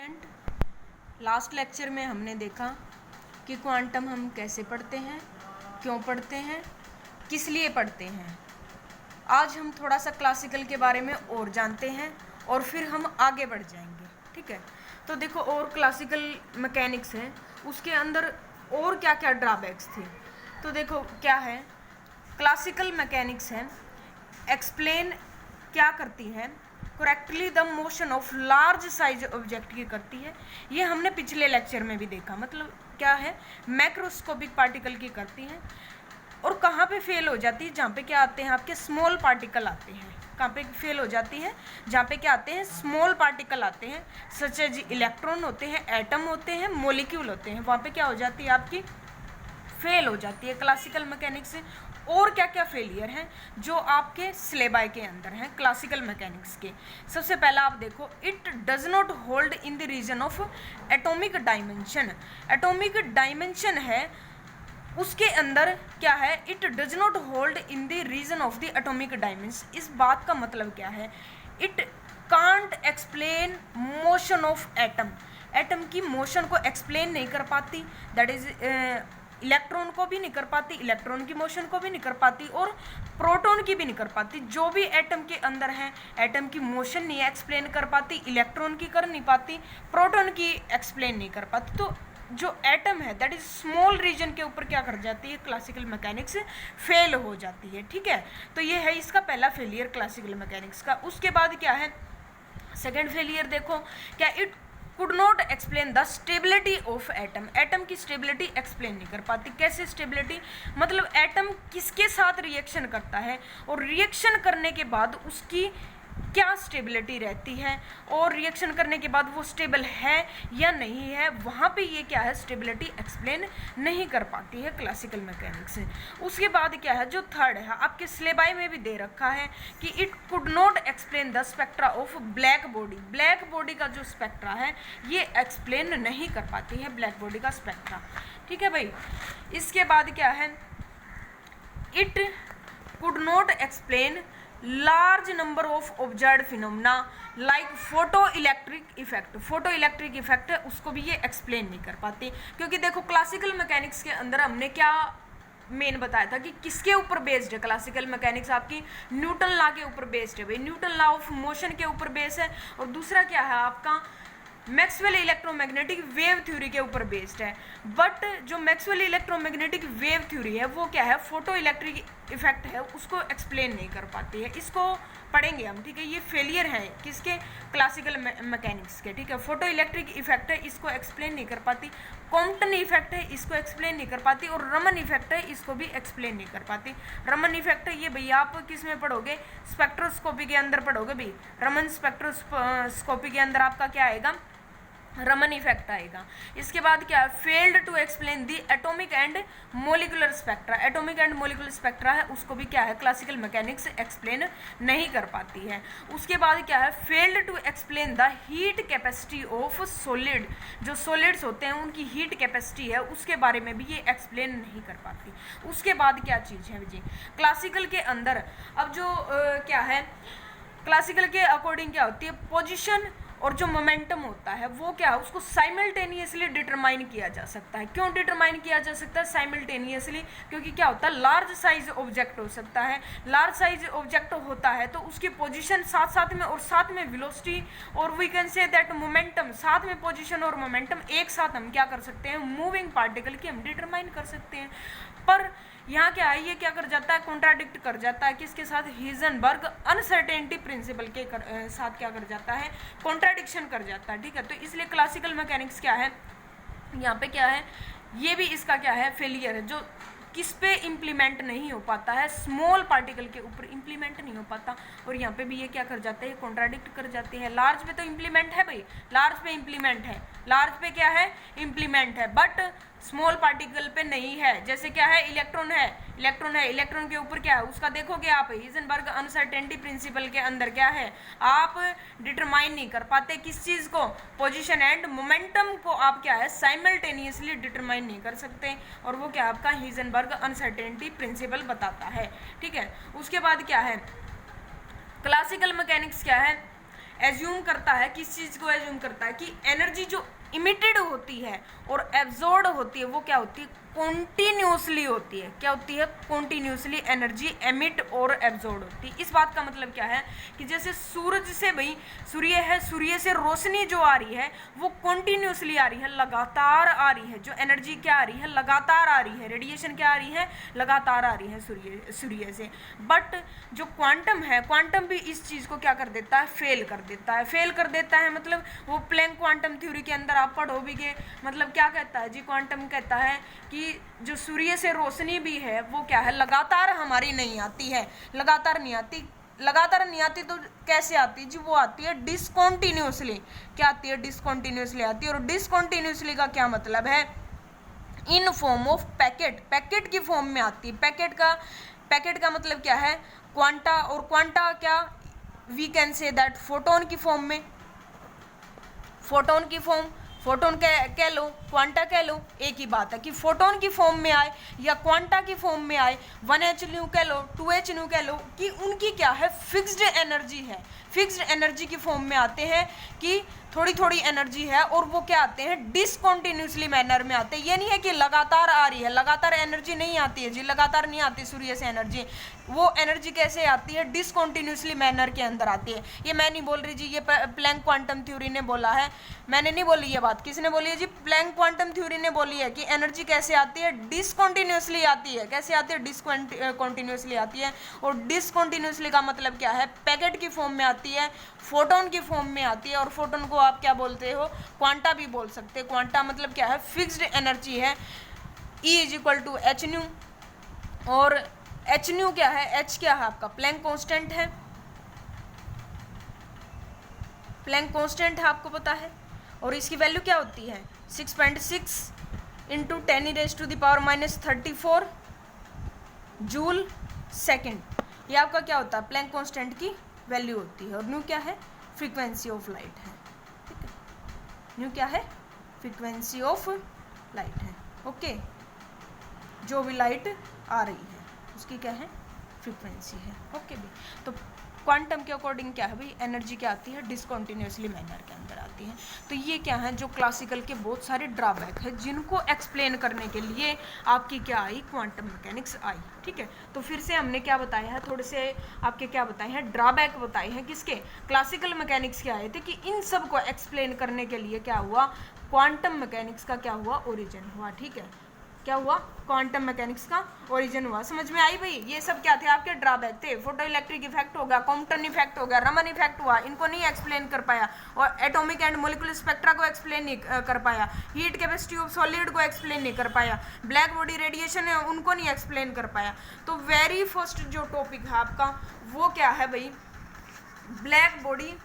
Student, last lecture में हमने देखा कि क्वांटम हम कैसे पढ़ते हैं, क्यों पढ़ते हैं, किस लिए पढ़ते हैं। आज हम थोड़ा सा क्लासिकल के बारे में और जानते हैं और फिर हम आगे बढ़ जाएंगे। ठीक है, तो देखो और क्लासिकल मैकेनिक्स है, उसके अंदर और क्या क्या ड्रॉबैक्स थे। तो देखो क्या है, क्लासिकल मैकेनिक्स है एक्सप्लेन क्या करती है, correctly the motion of large size object की करती है। ये हमने पिछले लेक्चर में भी देखा, मतलब क्या है मैक्रोस्कोपिक पार्टिकल की करती है। और कहाँ पे फेल हो जाती है, जहाँ पे क्या आते हैं आपके स्मॉल पार्टिकल आते हैं। कहाँ पे फेल हो जाती है, जहाँ पे क्या आते हैं स्मॉल पार्टिकल आते हैं, सच एज इलेक्ट्रॉन होते हैं, एटम होते हैं, मोलिक्यूल होते हैं, वहाँ पे क्या हो जाती है आपकी फेल हो जाती है क्लासिकल मैकेनिक्स से। और क्या क्या फेलियर हैं जो आपके सिलेबाई के अंदर हैं क्लासिकल मैकेनिक्स के। सबसे पहला आप देखो, it does not hold in the region of atomic dimension. Atomic dimension है उसके अंदर क्या है, it does not hold in the region of the atomic dimension. इस बात का मतलब क्या है, it can't explain motion of atom. Atom की मोशन को एक्सप्लेन नहीं कर पाती, दैट इज इलेक्ट्रॉन को भी नहीं कर पाती, इलेक्ट्रॉन की मोशन को भी नहीं कर पाती, और प्रोटॉन की भी नहीं कर पाती। जो भी एटम के अंदर है, एटम की मोशन नहीं एक्सप्लेन कर पाती, इलेक्ट्रॉन की कर नहीं पाती, प्रोटॉन की एक्सप्लेन नहीं कर पाती। तो जो एटम है दैट इज स्मॉल रीजन के ऊपर क्या कर जाती है, क्लासिकल मैकेनिक्स फेल हो जाती है। ठीक है, तो ये है इसका पहला फेलियर क्लासिकल मैकेनिक्स का। उसके बाद क्या है सेकेंड फेलियर, देखो क्या, it could not explain the stability of atom. Atom की स्टेबिलिटी एक्सप्लेन नहीं कर पाती। कैसे स्टेबिलिटी, मतलब एटम किसके साथ रिएक्शन करता है और रिएक्शन करने के बाद उसकी क्या स्टेबिलिटी रहती है, और रिएक्शन करने के बाद वो स्टेबल है या नहीं है, वहाँ पे ये क्या है स्टेबिलिटी एक्सप्लेन नहीं कर पाती है क्लासिकल मैकेनिक्स। उसके बाद क्या है, जो थर्ड है आपके सिलेबाई में भी दे रखा है कि it could not explain the spectra of black body. Black body का जो स्पेक्ट्रा है ये एक्सप्लेन नहीं कर पाती है, ब्लैक बॉडी का स्पेक्ट्रा। ठीक है भाई, इसके बाद क्या है, it could not explain large number of observed phenomena like photo electric effect. Photo electric effect है उसको भी ये एक्सप्लेन नहीं कर पाती, क्योंकि देखो क्लासिकल मैकेनिक्स के अंदर हमने क्या मेन बताया था कि किसके ऊपर बेस्ड है क्लासिकल मैकेनिक्स, आपकी न्यूटन लॉ के ऊपर बेस्ड है भाई, न्यूटन लॉ ऑफ मोशन के ऊपर बेस्ड है। और दूसरा क्या है आपका मैक्सवेल इलेक्ट्रोमैग्नेटिक वेव थ्योरी के ऊपर बेस्ड है। बट जो मैक्सवेल इलेक्ट्रोमैग्नेटिक वेव थ्योरी है वो क्या है, फोटो इलेक्ट्रिक इफेक्ट है उसको एक्सप्लेन नहीं कर पाती है। इसको पढ़ेंगे हम। ठीक है, ये फेलियर है किसके, क्लासिकल मैकेनिक्स के। ठीक है, फोटो इलेक्ट्रिक इफेक्ट है इसको एक्सप्लेन नहीं कर पाती, कॉम्पटन इफेक्ट है इसको एक्सप्लेन नहीं कर पाती, और रमन इफेक्ट है इसको भी एक्सप्लेन नहीं कर पाती। रमन इफेक्ट है ये भैया आप किस में पढ़ोगे, स्पेक्ट्रोस्कोपी के अंदर पढ़ोगे भाई। रमन स्पेक्ट्रोस्कोपी के अंदर आपका क्या आएगा, रमन इफेक्ट आएगा। इसके बाद क्या है, failed to explain the atomic and molecular spectra. Atomic and molecular spectra है उसको भी क्या है क्लासिकल मैकेनिक्स एक्सप्लेन नहीं कर पाती है। उसके बाद क्या है, failed to explain the heat capacity of solid. जो सॉलिड्स होते हैं उनकी हीट कैपेसिटी है उसके बारे में भी ये एक्सप्लेन नहीं कर पाती। उसके बाद क्या चीज़ है जी, क्लासिकल के अंदर अब जो क्या है, क्लासिकल के अकॉर्डिंग क्या होती है, पोजिशन और जो मोमेंटम होता है वो क्या है उसको साइमल्टेनियसली डिटरमाइन किया जा सकता है। क्यों डिटरमाइन किया जा सकता है साइमल्टेनियसली, क्योंकि क्या होता है लार्ज साइज ऑब्जेक्ट हो सकता है। लार्ज साइज ऑब्जेक्ट होता है तो उसकी पोजीशन साथ साथ में और साथ में वेलोसिटी और we can say that momentum, साथ में पोजीशन और मोमेंटम एक साथ हम क्या कर सकते हैं, मूविंग पार्टिकल की हम डिटरमाइन कर सकते हैं। पर यहाँ क्या है, ये क्या कर जाता है, कॉन्ट्राडिक्ट कर जाता है किसके साथ, हिजनबर्ग अनसर्टेनिटी प्रिंसिपल के साथ क्या कर जाता है, कॉन्ट्राडिक्शन कर जाता है। ठीक है, तो इसलिए क्लासिकल मैकेनिक्स क्या है, यहाँ पे क्या है, ये भी इसका क्या है फेलियर है, जो किस पे इम्प्लीमेंट नहीं हो पाता है, स्मॉल पार्टिकल के ऊपर इम्प्लीमेंट नहीं हो पाता। और यहाँ पे भी ये क्या कर जाते हैं, कॉन्ट्राडिक्ट कर जाते हैं। लार्ज पे तो इम्प्लीमेंट है भाई, लार्ज पे इम्प्लीमेंट है, लार्ज पे क्या है इम्प्लीमेंट है, बट स्मॉल पार्टिकल पे नहीं है। जैसे क्या है, इलेक्ट्रॉन है, इलेक्ट्रॉन है, इलेक्ट्रॉन के ऊपर क्या है उसका देखोगे आप, हिजनबर्ग अनसर्टेनिटी प्रिंसिपल के अंदर क्या है, आप डिटरमाइन नहीं कर पाते किस चीज़ को, पोजीशन एंड मोमेंटम को आप क्या है साइमल्टेनियसली डिटरमाइन नहीं कर सकते, और वो क्या आपका हिजनबर्ग अनसर्टेनिटी प्रिंसिपल बताता है। ठीक है, उसके बाद क्या है, क्लासिकल मैकेनिक्स क्या है, एज्यूम करता है, किस चीज़ को एज्यूम करता है कि एनर्जी जो इमिटेड होती है और एब्जॉर्ब होती है वो क्या होती है, कॉन्टिन्यूसली होती है। क्या होती है, कॉन्टिन्यूसली एनर्जी एमिट और एब्जॉर्ब होती है। इस बात का मतलब क्या है कि जैसे सूरज से, भाई सूर्य है, सूर्य से रोशनी जो आ रही है वो कॉन्टिन्यूसली आ रही है, लगातार आ रही है। जो एनर्जी क्या आ रही है, लगातार आ रही है। रेडिएशन क्या आ रही है, लगातार आ रही है सूर्य से। बट जो क्वांटम है, क्वांटम भी इस चीज़ को क्या कर देता है, फेल कर देता है। फेल कर देता है मतलब वो प्लैंक क्वांटम थ्योरी के अंदर आप पढ़ो भी गए, मतलब क्या कहता है जी, क्वांटम कहता है कि जो सूर्य से रोशनी भी है वो क्या है, लगातार हमारी नहीं आती है, लगातार नहीं आती। लगातार नहीं आती तो कैसे आती जी, वो आती है डिसकॉन्टिन्यूसली। क्या आती है, डिसकॉन्टिन्यूसली आती है। और डिसकॉन्टिन्यूसली का क्या मतलब है, in form of packet, packet की फॉर्म में आती है। पैकेट का मतलब क्या है, क्वांटा। और क्वांटा क्या, we can say that photon की फॉर्म में, फोटोन की फॉर्म, फोटोन कह लो, क्वांटा कह लो, एक ही बात है कि फोटोन की फॉर्म में आए या क्वांटा की फॉर्म में आए, 1h न्यू कह लो, 2h न्यू कह लो, कि उनकी क्या है, फिक्स्ड एनर्जी है। फिक्स्ड एनर्जी की फॉर्म में आते हैं कि थोड़ी थोड़ी एनर्जी है, और वो क्या आते हैं, डिसकॉन्टिन्यूसली मैनर में आते हैं। ये नहीं है कि लगातार आ रही है, लगातार एनर्जी नहीं आती है जी, लगातार नहीं आती सूर्य से एनर्जी। वो एनर्जी कैसे आती है, डिसकॉन्टिन्यूसली मैनर के अंदर आती है। ये मैं नहीं बोल रही जी, ये प्लैंक क्वांटम थ्योरी ने बोला है, मैंने नहीं बोली ये बात। किसने बोली है जी, प्लैंक क्वांटम थ्योरी ने बोली है कि एनर्जी कैसे आती है, डिसकॉन्टिन्यूसली आती है। कैसे आती है, डिसकॉन्टिन्यूसली आती है। और डिसकॉन्टिन्यूसली का मतलब क्या है, पैकेट की फॉर्म में आती है, फोटोन की फॉर्म में आती है। और फोटोन को आप क्या बोलते हो, क्वांटा भी बोल सकते हैं। क्वांटा मतलब क्या है, फिक्स्ड एनर्जी है। E = h new. और h न्यू क्या है, h क्या है आपका, प्लैंक कांस्टेंट है। प्लैंक कांस्टेंट है, आपको पता है। और इसकी वैल्यू क्या होती है, 6.6 × 10⁻⁻34 जूल सेकेंड। ये आपका क्या होता है, प्लैंक कांस्टेंट की वैल्यू होती है। और न्यू क्या है, फ्रीक्वेंसी ऑफ लाइट है। ठीक है, न्यू क्या है, फ्रीक्वेंसी ऑफ लाइट है। ओके, जो भी लाइट आ रही है उसकी क्या है, फ्रीक्वेंसी है। ओके भी, तो क्वांटम के अकॉर्डिंग क्या है भाई, एनर्जी क्या आती है, डिसकॉन्टिन्यूसली मैनर के अंदर आती है। तो ये क्या है, जो क्लासिकल के बहुत सारे ड्रॉबैक है जिनको एक्सप्लेन करने के लिए आपकी क्या आई, क्वांटम मैकेनिक्स आई। ठीक है, तो फिर से हमने क्या बताया है, थोड़े से आपके क्या बताए हैं, ड्रॉबैक बताए हैं। किसके, क्लासिकल मैकेनिक्स के आए थे कि इन सब को एक्सप्लेन करने के लिए क्या हुआ, क्वांटम मैकेनिक्स का क्या हुआ, ओरिजिन हुआ। ठीक है, क्या हुआ, क्वांटम मैकेनिक्स का ओरिजिन हुआ। समझ में आई भाई, ये सब क्या थे, आपके ड्रॉबैक थे। फोटो इलेक्ट्रिक इफेक्ट हो गया, कॉम्पटन इफेक्ट हो गया, रमन इफेक्ट हुआ, इनको नहीं एक्सप्लेन कर पाया। और एटॉमिक एंड मोलिकुलर स्पेक्ट्रा को एक्सप्लेन नहीं कर पाया, हीट कैपेसिटी ऑफ सॉलिड को एक्सप्लेन नहीं कर पाया, ब्लैक बॉडी रेडिएशन है उनको नहीं एक्सप्लेन कर पाया। तो वेरी फर्स्ट जो टॉपिक है आपका वो क्या है भाई, ब्लैक बॉडी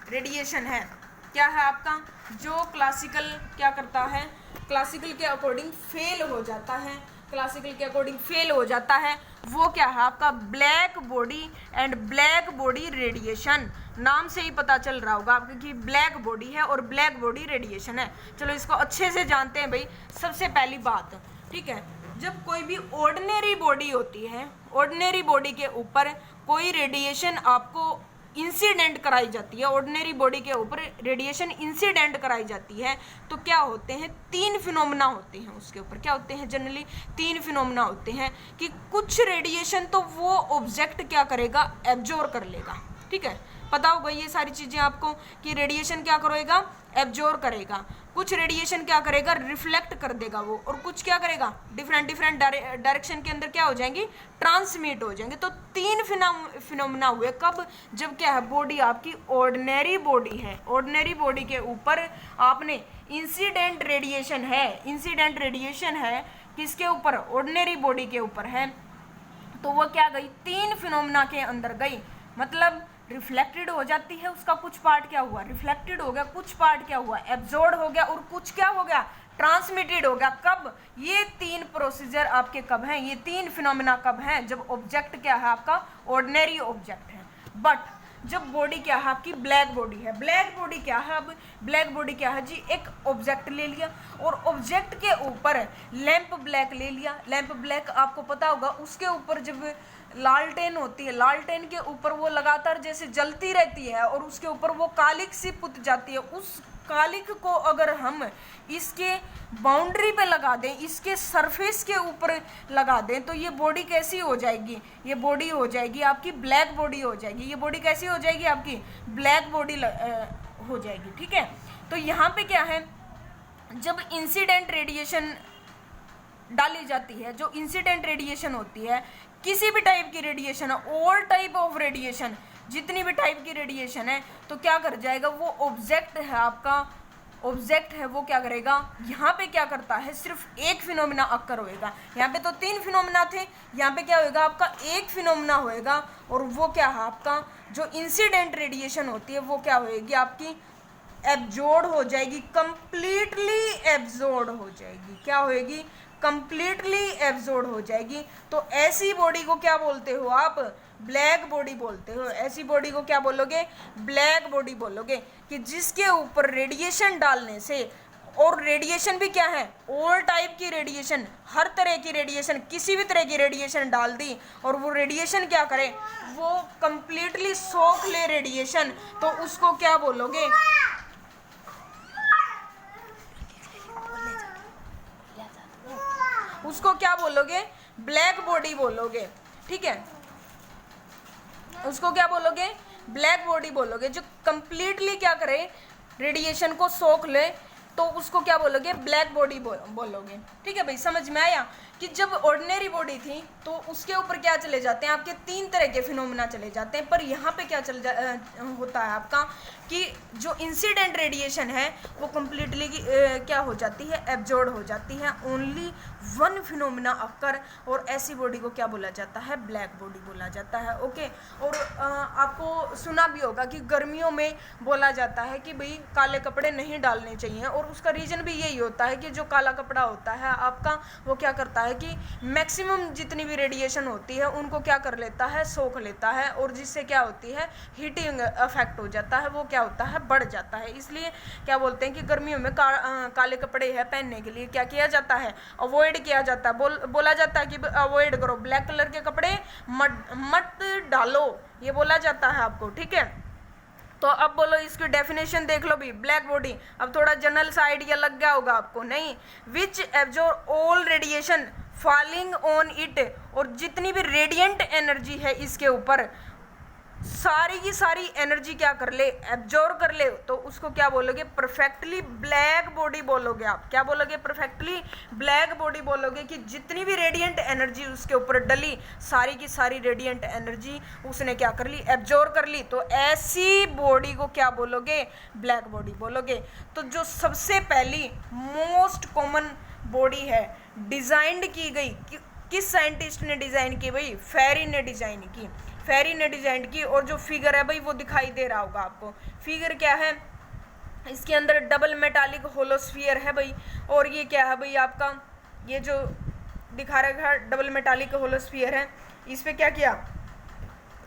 रेडिएशन है। क्या है आपका, जो क्लासिकल क्या करता है, क्लासिकल के अकॉर्डिंग फेल हो जाता है, क्लासिकल के अकॉर्डिंग फेल हो जाता है, वो क्या है आपका, black body and black body radiation. नाम से ही पता चल रहा होगा आपको कि ब्लैक बॉडी है और ब्लैक बॉडी रेडिएशन है। चलो इसको अच्छे से जानते हैं भाई। सबसे पहली बात, ठीक है, जब कोई भी ऑर्डिनरी बॉडी होती है, ऑर्डिनरी बॉडी के ऊपर कोई रेडिएशन आपको इंसिडेंट कराई जाती है, ऑर्डिनरी बॉडी के ऊपर रेडिएशन इंसिडेंट कराई जाती है, तो क्या होते हैं, 3 फिनोमेना होते हैं उसके ऊपर। क्या होते हैं, जनरली 3 फिनोमेना होते हैं कि कुछ रेडिएशन तो वो ऑब्जेक्ट क्या करेगा, एब्जॉर्ब कर लेगा। ठीक है, पता होगा ये सारी चीज़ें आपको कि रेडिएशन क्या करेगा, एब्जॉर्ब करेगा। कुछ रेडिएशन क्या करेगा, रिफ्लेक्ट कर देगा वो, और कुछ क्या करेगा, डिफरेंट डायरेक्शन के अंदर क्या हो जाएंगी, ट्रांसमिट हो जाएंगे। तो 3 फिनोमेना हुए, कब, जब क्या है, बॉडी आपकी ऑर्डिनरी बॉडी है, ऑर्डिनरी बॉडी के ऊपर आपने इंसिडेंट रेडिएशन है, इंसिडेंट रेडिएशन है किसके ऊपर, ऑर्डिनरी बॉडी के ऊपर है, तो वो क्या गई, 3 फिनोमेना के अंदर गई। मतलब रिफ्लेक्टेड हो जाती है, उसका कुछ पार्ट क्या हुआ, रिफ्लेक्टेड हो गया, कुछ पार्ट क्या हुआ, एब्जॉर्ब हो गया, और कुछ क्या हो गया, ट्रांसमिटेड हो गया। कब, ये 3 प्रोसीजर आपके कब हैं, ये 3 फिनोमेना कब हैं, जब ऑब्जेक्ट क्या है आपका, ऑर्डिनरी ऑब्जेक्ट है। बट जब बॉडी क्या है आपकी, ब्लैक बॉडी है, ब्लैक बॉडी क्या है, अब ब्लैक बॉडी क्या है जी, एक ऑब्जेक्ट ले लिया और ऑब्जेक्ट के ऊपर लैंप ब्लैक ले लिया। लैंप ब्लैक आपको पता होगा, उसके ऊपर जब लालटेन होती है, लालटेन के ऊपर वो लगातार जैसे जलती रहती है और उसके ऊपर वो कालिक सी पुत जाती है। उस कालिक को अगर हम इसके बाउंड्री पे लगा दें, इसके सरफेस के ऊपर लगा दें, तो ये बॉडी कैसी हो जाएगी? ये बॉडी हो जाएगी आपकी ब्लैक बॉडी हो जाएगी। ये बॉडी कैसी हो जाएगी? आपकी ब्लैक बॉडी हो जाएगी। ठीक है, तो यहाँ पे क्या है, जब इंसिडेंट रेडिएशन डाली जाती है, जो इंसिडेंट रेडिएशन होती है, किसी भी टाइप की radiation, all type of radiation, जितनी भी टाइप की रेडिएशन है, तो क्या कर जाएगा, वो ऑब्जेक्ट है आपका, ऑब्जेक्ट है वो क्या करेगा, यहाँ पे क्या करता है, सिर्फ एक फिनोमिना अक्कर होएगा। यहाँ पे तो 3 फिनोमिना थे, यहाँ पे क्या होएगा आपका एक फिनोमिना होएगा, और वो क्या है आपका जो इंसिडेंट रेडिएशन होती है वो क्या होएगी आपकी एब्जॉर्ब हो जाएगी, कंप्लीटली एब्जॉर्ब हो जाएगी। क्या होएगी? कंप्लीटली एब्जॉर्ब हो जाएगी। तो ऐसी बॉडी को क्या बोलते हो आप? ब्लैक बॉडी बोलते हो। ऐसी बॉडी को क्या बोलोगे? ब्लैक बॉडी बोलोगे, कि जिसके ऊपर रेडिएशन डालने से, और रेडिएशन भी क्या है, ऑल टाइप की रेडिएशन, हर तरह की रेडिएशन, किसी भी तरह की रेडिएशन डाल दी और वो रेडिएशन क्या करे, वो कंप्लीटली सोख ले रेडिएशन, तो उसको क्या बोलोगे? उसको क्या बोलोगे? ब्लैक बॉडी बोलोगे। ठीक है, उसको क्या बोलोगे? ब्लैक बॉडी बोलोगे। जो कंप्लीटली क्या करे, रेडिएशन को सोख ले, तो उसको क्या बोलोगे? ब्लैक बॉडी बोलोगे। ठीक है भाई, समझ में आया कि जब ऑर्डिनरी बॉडी थी तो उसके ऊपर क्या चले जाते हैं आपके 3 तरह के फिनोमिना चले जाते हैं, पर यहाँ पे क्या होता है आपका कि जो इंसिडेंट रेडिएशन है वो कम्प्लीटली क्या हो जाती है, एब्जॉर्ब हो जाती है। ओनली 1 फिनोमिना अक्कर, और ऐसी बॉडी को क्या बोला जाता है? ब्लैक बॉडी बोला जाता है। ओके, और आपको सुना भी होगा कि गर्मियों में बोला जाता है कि भाई काले कपड़े नहीं डालने चाहिए, और उसका रीज़न भी यही होता है कि जो काला कपड़ा होता है आपका वो क्या करता है कि मैक्सिमम जितनी भी रेडिएशन होती है उनको क्या कर लेता है, सोख लेता है, और जिससे क्या होती है, हीटिंग इफेक्ट हो जाता है, वो क्या होता है, बढ़ जाता है। इसलिए क्या बोलते हैं कि गर्मियों में काले कपड़े है पहनने के लिए क्या किया जाता है, अवॉइड किया जाता है, बोला जाता है कि अवॉइड करो, ब्लैक कलर के कपड़े मत डालो, ये बोला जाता है आपको। ठीक है, तो अब बोलो इसकी डेफिनेशन देख लो भी, ब्लैक बॉडी। अब थोड़ा जनरल सा आइडिया लग गया होगा आपको, नहीं? विच absorb all radiation falling on it, और जितनी भी रेडिएंट एनर्जी है इसके ऊपर, सारी की सारी एनर्जी क्या कर ले, एब्जॉर्ब कर ले, तो उसको क्या बोलोगे? परफेक्टली ब्लैक बॉडी बोलोगे आप। क्या बोलोगे? परफेक्टली ब्लैक बॉडी बोलोगे, कि जितनी भी रेडिएंट एनर्जी उसके ऊपर डली, सारी की सारी रेडिएंट एनर्जी उसने क्या कर ली, एब्जॉर्ब कर ली, तो ऐसी बॉडी को क्या बोलोगे? ब्लैक बॉडी बोलोगे। तो जो सबसे पहली मोस्ट कॉमन बॉडी है, डिजाइंड की गई, किस साइंटिस्ट ने डिजाइन की? भाई फेरी ने डिजाइन की, फेरी ने डिजाइन की। और जो फिगर है भाई वो दिखाई दे रहा होगा आपको। फिगर क्या है, इसके अंदर डबल मेटालिक होलोस्फीयर है भाई, और ये क्या है भाई आपका, ये जो दिखा रखा है डबल मेटालिक होलोस्फीयर है, इस पे क्या किया,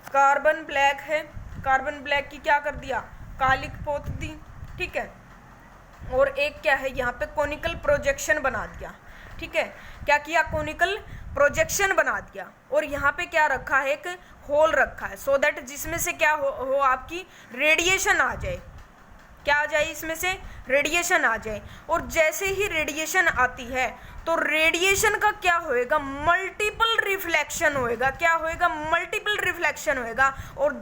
कार्बन ब्लैक है, कार्बन ब्लैक की क्या कर दिया, कालिक पोत दी। ठीक है, और एक क्या है, यहाँ पे कोनिकल प्रोजेक्शन बना दिया। ठीक है, क्या किया, कोनिकल प्रोजेक्शन बना दिया, और यहाँ पे क्या रखा है, एक होल रखा है, सो दैट जिसमें से क्या हो आपकी रेडिएशन आ जाए। क्या आ जाए? इसमें से रेडिएशन आ जाए। और जैसे ही रेडिएशन आती है तो रेडिएशन का क्या होएगा, मल्टीपल रिफ्लेक्शन होएगा। क्या होएगा? मल्टीपल रिफ्लेक्शन होएगा, और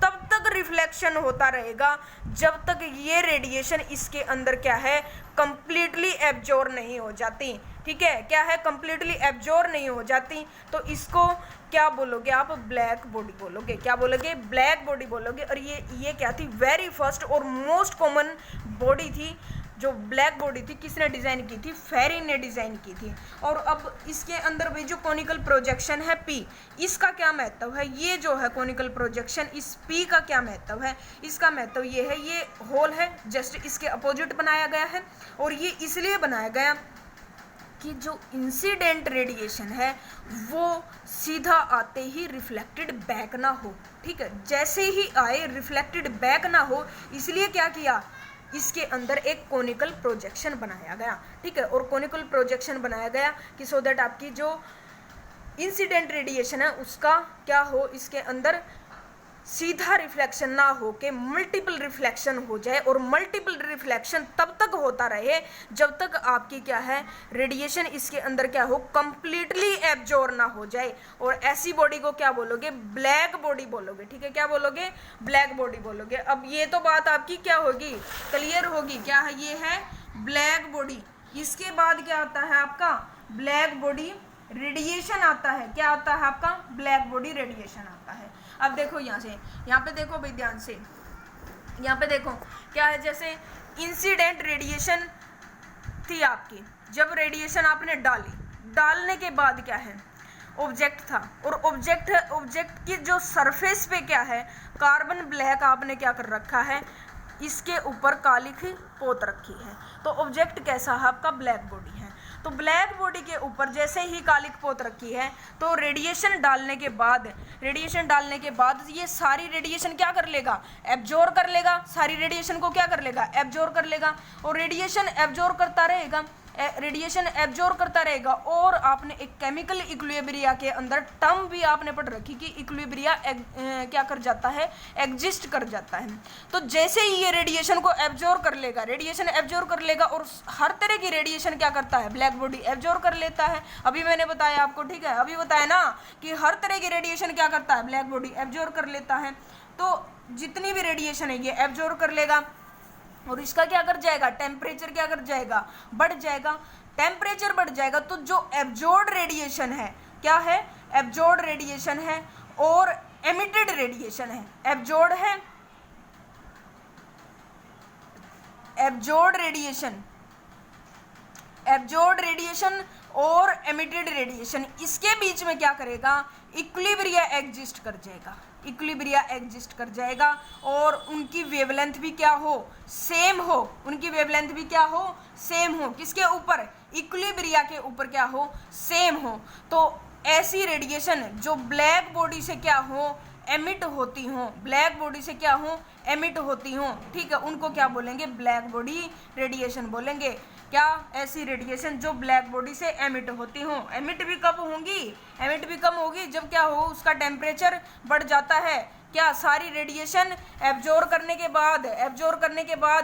तब तक रिफ्लेक्शन होता रहेगा जब तक ये रेडिएशन इसके अंदर क्या है, कंप्लीटली एब्जॉर्ब नहीं हो जाती। ठीक है, क्या है, कंप्लीटली एब्जॉर्ब नहीं हो जाती, तो इसको क्या बोलोगे आप? ब्लैक बॉडी बोलोगे। क्या बोलोगे? ब्लैक बॉडी बोलोगे। और ये क्या थी, वेरी फर्स्ट और मोस्ट कॉमन बॉडी थी जो ब्लैक बॉडी थी। किसने डिज़ाइन की थी? फेरी ने डिज़ाइन की थी। और अब इसके अंदर भी जो कोनिकल प्रोजेक्शन है पी, इसका क्या महत्व है? ये जो है कोनिकल प्रोजेक्शन, इस पी का क्या महत्व है? इसका महत्व ये है, ये होल है, जस्ट इसके अपोजिट बनाया गया है, और ये इसलिए बनाया गया कि जो इंसिडेंट रेडिएशन है वो सीधा आते ही रिफ्लेक्टेड बैक ना हो। ठीक है, जैसे ही आए रिफ्लेक्टेड बैक ना हो, इसलिए क्या किया, इसके अंदर एक कोनिकल प्रोजेक्शन बनाया गया। ठीक है, और कोनिकल प्रोजेक्शन बनाया गया कि सो दैट आपकी जो इंसिडेंट रेडिएशन है उसका क्या हो, इसके अंदर सीधा रिफ्लेक्शन ना हो के मल्टीपल रिफ्लेक्शन हो जाए, और मल्टीपल रिफ्लेक्शन तब तक होता रहे जब तक आपकी क्या है रेडिएशन इसके अंदर क्या हो, कंप्लीटली एब्जॉर्ब ना हो जाए। और ऐसी बॉडी को क्या बोलोगे, ब्लैक बॉडी बोलोगे। ठीक है, क्या बोलोगे, ब्लैक बॉडी बोलोगे। अब ये तो बात आपकी क्या होगी, क्लियर होगी। क्या है, ये है ब्लैक बॉडी। इसके बाद क्या आता है आपका, ब्लैक बॉडी रेडिएशन आता है। क्या आता है आपका, ब्लैक बॉडी रेडिएशन आता है। अब देखो यहाँ पे देखो भाई ध्यान से, यहाँ पे देखो क्या है, जैसे इंसिडेंट रेडिएशन थी आपकी, जब रेडिएशन आपने डालने के बाद क्या है, ऑब्जेक्ट था, और ऑब्जेक्ट की जो सरफेस पे क्या है, कार्बन ब्लैक आपने क्या कर रखा है, इसके ऊपर कालिख पोत रखी है। तो ऑब्जेक्ट कैसा है आपका, ब्लैक बॉडी है। तो ब्लैक बॉडी के ऊपर जैसे ही कालिख पोत रखी है, तो रेडिएशन डालने के बाद ये सारी रेडिएशन क्या कर लेगा, एब्जॉर्ब कर लेगा। सारी रेडिएशन को क्या कर लेगा, एब्जॉर्ब कर लेगा। और रेडिएशन एब्जॉर्ब करता रहेगा। और आपने एक केमिकल इक्विलिब्रिया के अंदर टर्म भी आपने पढ़ रखी कि इक्विलिब्रिया क्या कर जाता है, एग्जिस्ट कर जाता है। तो जैसे ही ये रेडिएशन को एब्जॉर्ब कर लेगा, और हर तरह की रेडिएशन क्या करता है, ब्लैक बॉडी एब्जॉर्ब कर लेता है। अभी मैंने बताया आपको, ठीक है, अभी बताया ना कि हर तरह की रेडिएशन क्या करता है, ब्लैक बॉडी एब्जॉर्ब कर लेता है। तो जितनी भी रेडिएशन है ये एब्जॉर्ब कर लेगा, और इसका क्या कर जाएगा, टेम्परेचर क्या कर जाएगा, बढ़ जाएगा। टेम्परेचर बढ़ जाएगा तो जो एब्जॉर्ब रेडिएशन है, क्या है, एब्जॉर्ब रेडिएशन है और एमिटेड रेडिएशन है। एब्जॉर्ब रेडिएशन और एमिटेड रेडिएशन, इसके बीच में क्या करेगा, इक्विलिब्रिया एग्जिस्ट कर जाएगा। और उनकी वेवलेंथ भी क्या हो, सेम हो। किसके ऊपर, इक्विलिब्रिया के ऊपर क्या हो, सेम हो। तो ऐसी रेडिएशन जो ब्लैक बॉडी से क्या हो, एमिट होती हो, ठीक है, उनको क्या बोलेंगे, ब्लैक बॉडी रेडिएशन बोलेंगे। क्या, ऐसी रेडिएशन जो ब्लैक बॉडी से एमिट होती हो। एमिट भी कब होगी, जब क्या हो, उसका टेम्परेचर बढ़ जाता है। क्या, सारी रेडिएशन एब्जॉर्ब करने के बाद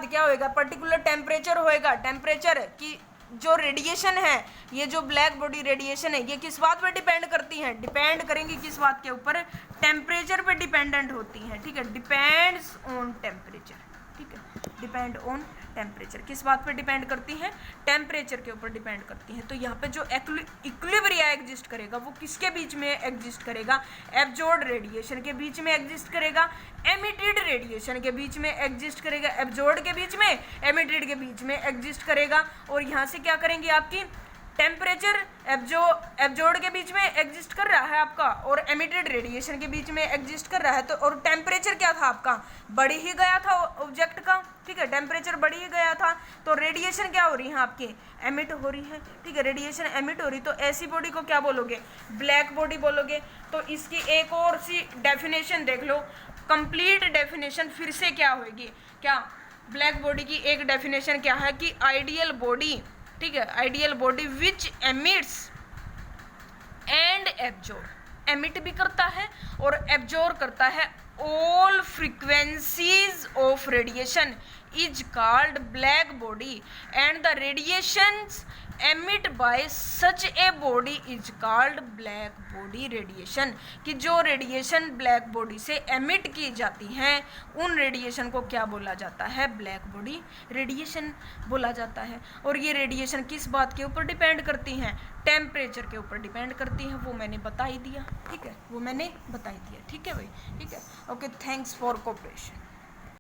क्या होएगा, पर्टिकुलर टेम्परेचर होएगा। टेम्परेचर की जो रेडिएशन है, ये जो ब्लैक बॉडी रेडिएशन है, ये किस बात पर डिपेंड करती हैं, डिपेंड करेंगी किस बात के ऊपर, टेम्परेचर पे डिपेंडेंट होती हैं। ठीक है, डिपेंड्स ऑन टेम्परेचर। ठीक है, डिपेंड ऑन टेम्परेचर, किस बात पे डिपेंड करती हैं, टेम्परेचर के ऊपर डिपेंड करती हैं। तो यहाँ पे जो इक्विलिब्रिया एग्जिस्ट करेगा वो किसके बीच में एग्जिस्ट करेगा, एब्जॉर्ब रेडिएशन के बीच में एग्जिस्ट करेगा, एमिटेड रेडिएशन के बीच में एग्जिस्ट करेगा, एब्जॉर्ब के बीच में, एमिटेड के बीच में एग्जिस्ट करेगा। और यहाँ से क्या करेंगे, आपकी टेम्परेचर एब्जॉर्ब के बीच में एग्जिस्ट कर रहा है आपका, और एमिटेड रेडिएशन के बीच में एग्जिस्ट कर रहा है। तो और टेम्परेचर क्या था आपका, बढ़ ही गया था ऑब्जेक्ट का। ठीक है, टेम्परेचर बढ़ ही गया था, तो रेडिएशन क्या हो रही है आपकी, एमिट हो रही है। ठीक है, रेडिएशन एमिट हो रही, तो ऐसी बॉडी को क्या बोलोगे, ब्लैक बॉडी बोलोगे। तो इसकी एक और सी डेफिनेशन देख लो, कंप्लीट डेफिनेशन फिर से क्या होगी, क्या, ब्लैक बॉडी की एक डेफिनेशन क्या है कि आइडियल बॉडी, ठीक है, ideal body which emits and absorb, emit भी करता है और एब्जॉर्ब करता है all frequencies of radiation is called black body and the radiations emit by such a body is called black body radiation। कि जो रेडिएशन ब्लैक बॉडी से emit की जाती हैं उन रेडिएशन को क्या बोला जाता है, ब्लैक बॉडी रेडिएशन बोला जाता है। और ये रेडिएशन किस बात के ऊपर डिपेंड करती हैं, टेम्परेचर के ऊपर डिपेंड करती हैं, वो मैंने बता ही दिया। ठीक है, ठीक है भाई, ठीक है, ओके, थैंक्स फॉर कोऑपरेशन।